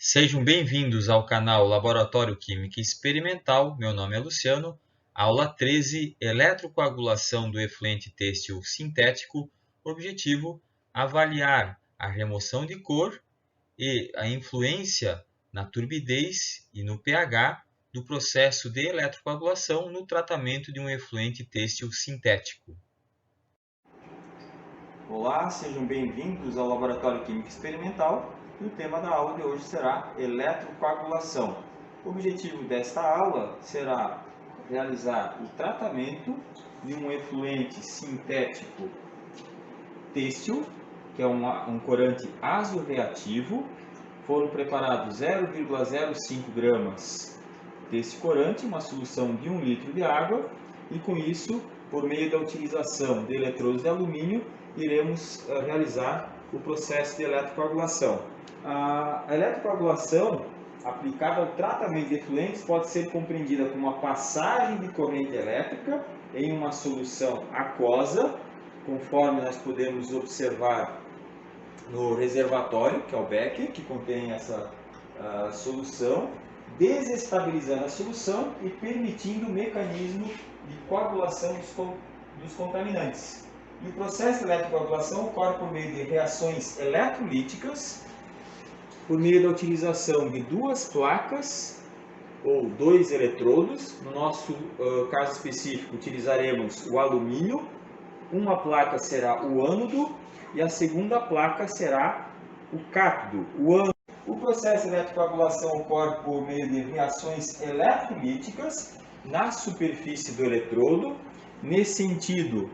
Sejam bem-vindos ao canal Laboratório Química Experimental. Meu nome é Luciano. Aula 13, eletrocoagulação do efluente têxtil sintético. Objetivo: avaliar a remoção de cor e a influência na turbidez e no pH do processo de eletrocoagulação no tratamento de um efluente têxtil sintético. Olá, sejam bem-vindos ao Laboratório Química Experimental e o tema da aula de hoje será eletrocoagulação. O objetivo desta aula será realizar o tratamento de um efluente sintético têxtil, que é um corante azoreativo. Foram preparados 0,05 gramas desse corante, uma solução de 1 litro de água, e com isso, por meio da utilização de eletrodos de alumínio, iremos realizar o processo de eletrocoagulação. A eletrocoagulação aplicada ao tratamento de efluentes pode ser compreendida como a passagem de corrente elétrica em uma solução aquosa, conforme nós podemos observar no reservatório, que é o becker, que contém essa solução, desestabilizando a solução e permitindo o mecanismo de coagulação dos contaminantes. E o processo de eletrocoagulação ocorre por meio de reações eletrolíticas, por meio da utilização de duas placas ou dois eletrodos. No nosso caso específico, utilizaremos o alumínio. Uma placa será o ânodo e a segunda placa será o cátodo. O processo de eletrocoagulação ocorre por meio de reações eletrolíticas na superfície do eletrodo. Nesse sentido,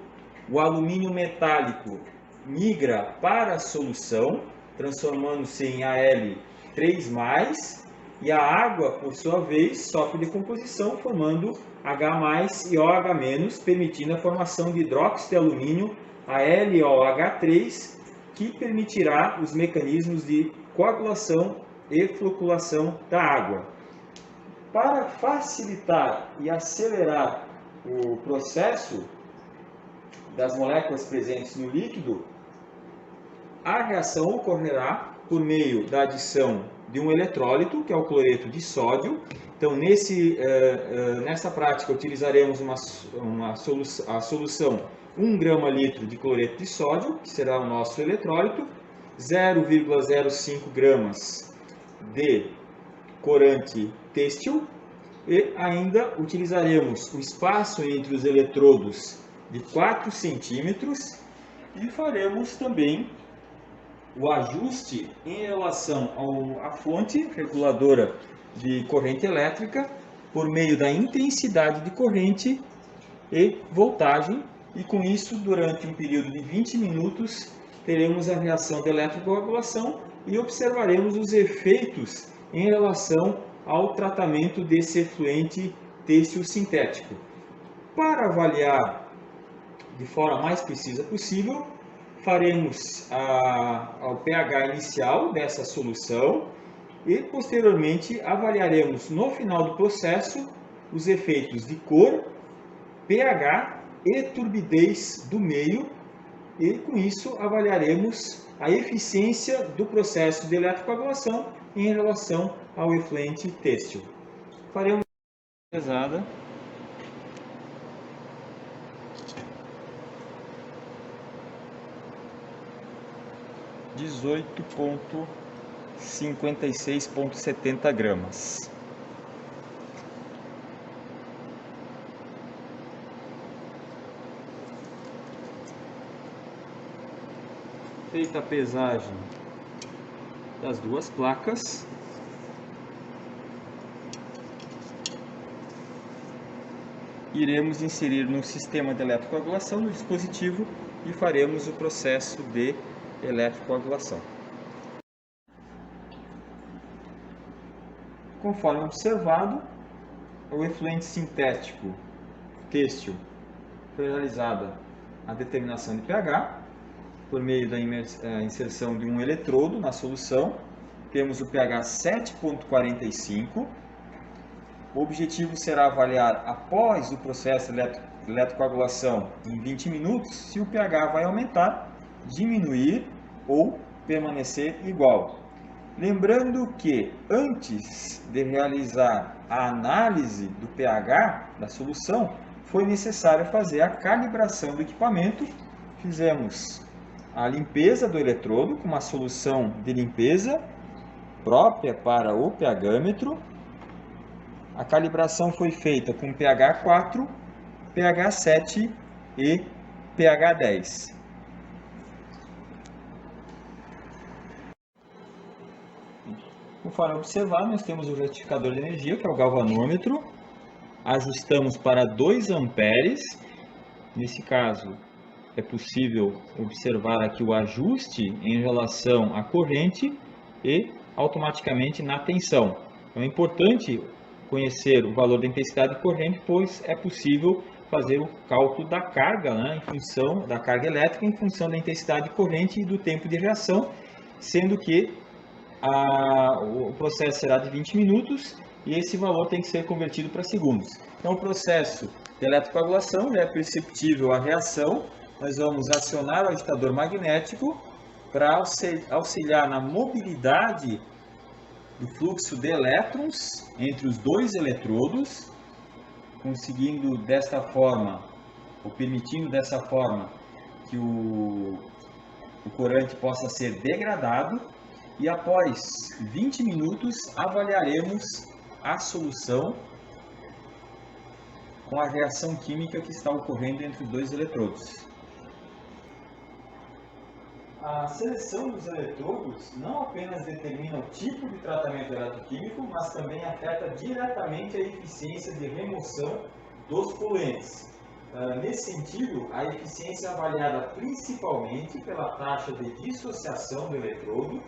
o alumínio metálico migra para a solução, transformando-se em Al3+, e a água, por sua vez, sofre decomposição, formando H+ e OH-, permitindo a formação de hidróxido de alumínio, AlOH3, que permitirá os mecanismos de coagulação e floculação da água. Para facilitar e acelerar o processo das moléculas presentes no líquido, a reação ocorrerá por meio da adição de um eletrólito, que é o cloreto de sódio. Então, nessa prática, utilizaremos a solução 1 grama/litro de cloreto de sódio, que será o nosso eletrólito, 0,05 gramas de corante têxtil, e ainda utilizaremos o espaço entre os eletrodos de 4 centímetros e faremos também o ajuste em relação à fonte reguladora de corrente elétrica por meio da intensidade de corrente e voltagem, e com isso, durante um período de 20 minutos, teremos a reação de eletrocoagulação e observaremos os efeitos em relação ao tratamento desse efluente têxtil sintético. Para avaliar de forma mais precisa possível, faremos o pH inicial dessa solução e, posteriormente, avaliaremos no final do processo os efeitos de cor, pH e turbidez do meio, e com isso avaliaremos a eficiência do processo de eletrocoagulação em relação ao efluente têxtil. Faremos uma pesada. 18,56,70 gramas. Feita a pesagem das duas placas, iremos inserir no sistema de eletrocoagulação do dispositivo e faremos o processo de eletrocoagulação. Conforme observado, o efluente sintético têxtil foi realizada a determinação de pH por meio da inserção de um eletrodo na solução. Temos o pH 7,45. O objetivo será avaliar, após o processo de eletrocoagulação em 20 minutos, se o pH vai aumentar, diminuir ou permanecer igual. Lembrando que antes de realizar a análise do pH da solução, foi necessário fazer a calibração do equipamento. Fizemos a limpeza do eletrodo com uma solução de limpeza própria para o pHmetro. A calibração foi feita com pH 4, pH 7 e pH 10. Conforme observar, nós temos o retificador de energia, que é o galvanômetro. Ajustamos para 2 amperes. Nesse caso, é possível observar aqui o ajuste em relação à corrente e automaticamente na tensão. Então, é importante conhecer o valor da intensidade de corrente, pois é possível fazer o cálculo da carga, em função da carga elétrica, em função da intensidade de corrente e do tempo de reação, sendo que o processo será de 20 minutos e esse valor tem que ser convertido para segundos. Então, o processo de eletrocoagulação é perceptível a reação. Nós vamos acionar o agitador magnético para auxiliar na mobilidade do fluxo de elétrons entre os dois eletrodos, conseguindo desta forma, ou permitindo dessa forma, que o corante possa ser degradado. E após 20 minutos, avaliaremos a solução com a reação química que está ocorrendo entre os dois eletrodos. A seleção dos eletrodos não apenas determina o tipo de tratamento eletroquímico, mas também afeta diretamente a eficiência de remoção dos poluentes. Nesse sentido, a eficiência é avaliada principalmente pela taxa de dissociação do eletrodo,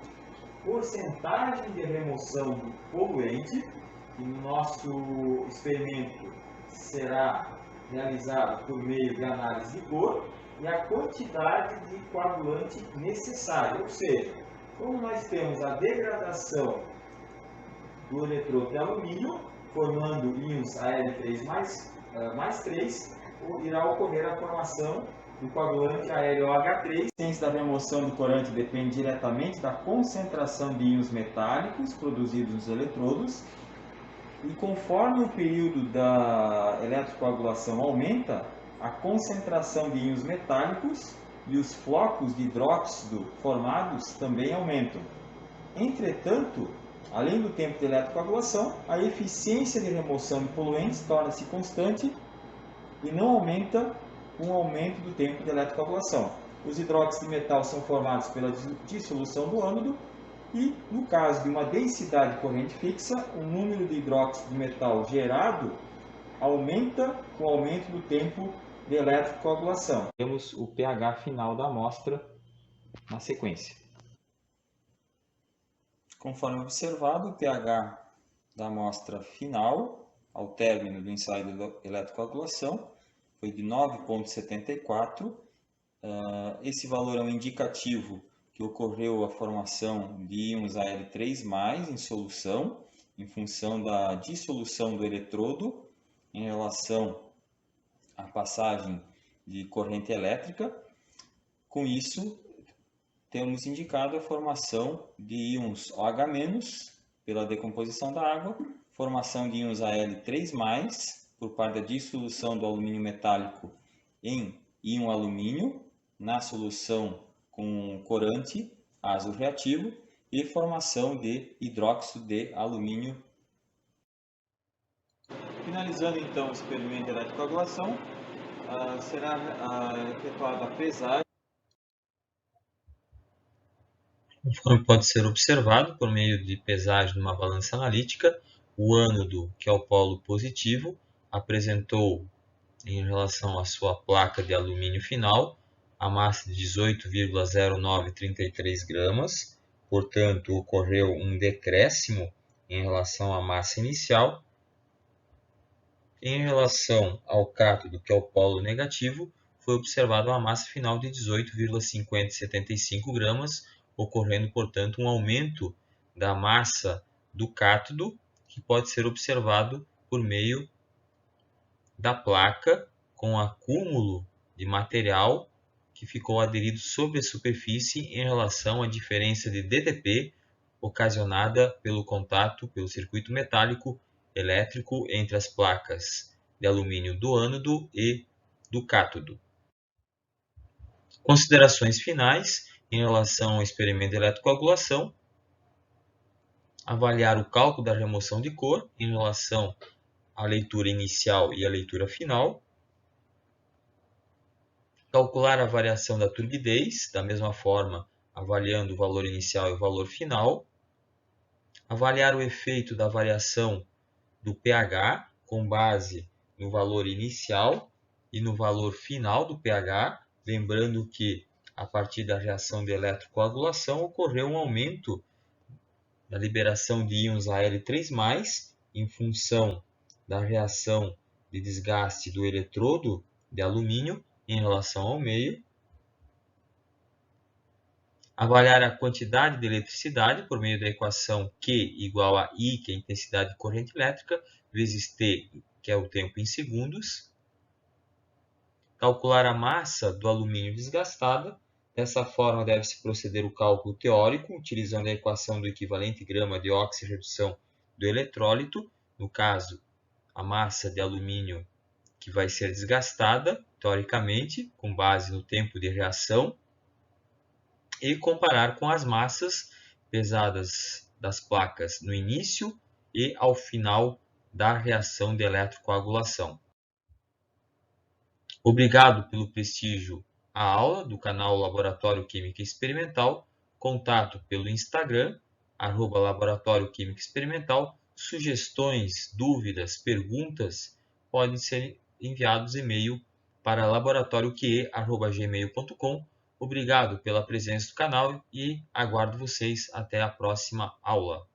porcentagem de remoção do poluente, que no nosso experimento será realizado por meio de análise de cor, e a quantidade de coagulante necessária. Ou seja, como nós temos a degradação do eletrodo de alumínio, formando íons Al3 mais 3, irá ocorrer a formação do coagulante aéreo H3. A eficiência da remoção do corante depende diretamente da concentração de íons metálicos produzidos nos eletrodos. E conforme o período da eletrocoagulação aumenta, a concentração de íons metálicos e os flocos de hidróxido formados também aumentam. Entretanto, além do tempo de eletrocoagulação, a eficiência de remoção de poluentes torna-se constante e não aumenta com o aumento do tempo de eletrocoagulação. Os hidróxidos de metal são formados pela dissolução do ânodo e, no caso de uma densidade de corrente fixa, o número de hidróxido de metal gerado aumenta com o aumento do tempo de eletrocoagulação. Temos o pH final da amostra na sequência. Conforme observado, o pH da amostra final, ao término do ensaio de eletrocoagulação, foi de 9,74. Esse valor é um indicativo que ocorreu a formação de íons Al3+ em solução, em função da dissolução do eletrodo em relação à passagem de corrente elétrica. Com isso, temos indicado a formação de íons OH- pela decomposição da água, formação de íons Al3+, por parte da dissolução do alumínio metálico em íon alumínio, na solução com corante ácido reativo, e formação de hidróxido de alumínio. Finalizando então o experimento de eletrocoagulação, será efetuada a pesagem. Conforme pode ser observado por meio de pesagem numa balança analítica, o ânodo, que é o polo positivo, apresentou, em relação à sua placa de alumínio final, a massa de 18,0933 gramas, portanto, ocorreu um decréscimo em relação à massa inicial. Em relação ao cátodo, que é o polo negativo, foi observada uma massa final de 18,5075 gramas, ocorrendo, portanto, um aumento da massa do cátodo, que pode ser observado por meio da placa com acúmulo de material que ficou aderido sobre a superfície em relação à diferença de DTP ocasionada pelo contato pelo circuito metálico elétrico entre as placas de alumínio do ânodo e do cátodo. Considerações finais em relação ao experimento de eletrocoagulação: avaliar o cálculo da remoção de cor em relação à leitura inicial e à leitura final, calcular a variação da turbidez, da mesma forma avaliando o valor inicial e o valor final, avaliar o efeito da variação do pH com base no valor inicial e no valor final do pH, lembrando que a partir da reação de eletrocoagulação ocorreu um aumento da liberação de íons Al3+, em função da reação de desgaste do eletrodo de alumínio em relação ao meio. Avaliar a quantidade de eletricidade por meio da equação Q igual a I, que é a intensidade de corrente elétrica, vezes T, que é o tempo em segundos. Calcular a massa do alumínio desgastada. Dessa forma, deve-se proceder o cálculo teórico, utilizando a equação do equivalente grama de oxirredução do eletrólito, no caso, a massa de alumínio que vai ser desgastada, teoricamente, com base no tempo de reação, e comparar com as massas pesadas das placas no início e ao final da reação de eletrocoagulação. Obrigado pelo prestígio à aula do canal Laboratório Química Experimental. Contato pelo Instagram, @Laboratório Química Experimental. Sugestões, dúvidas, perguntas podem ser enviados e-mail para laboratorioque@gmail.com. Obrigado pela presença do canal e aguardo vocês até a próxima aula.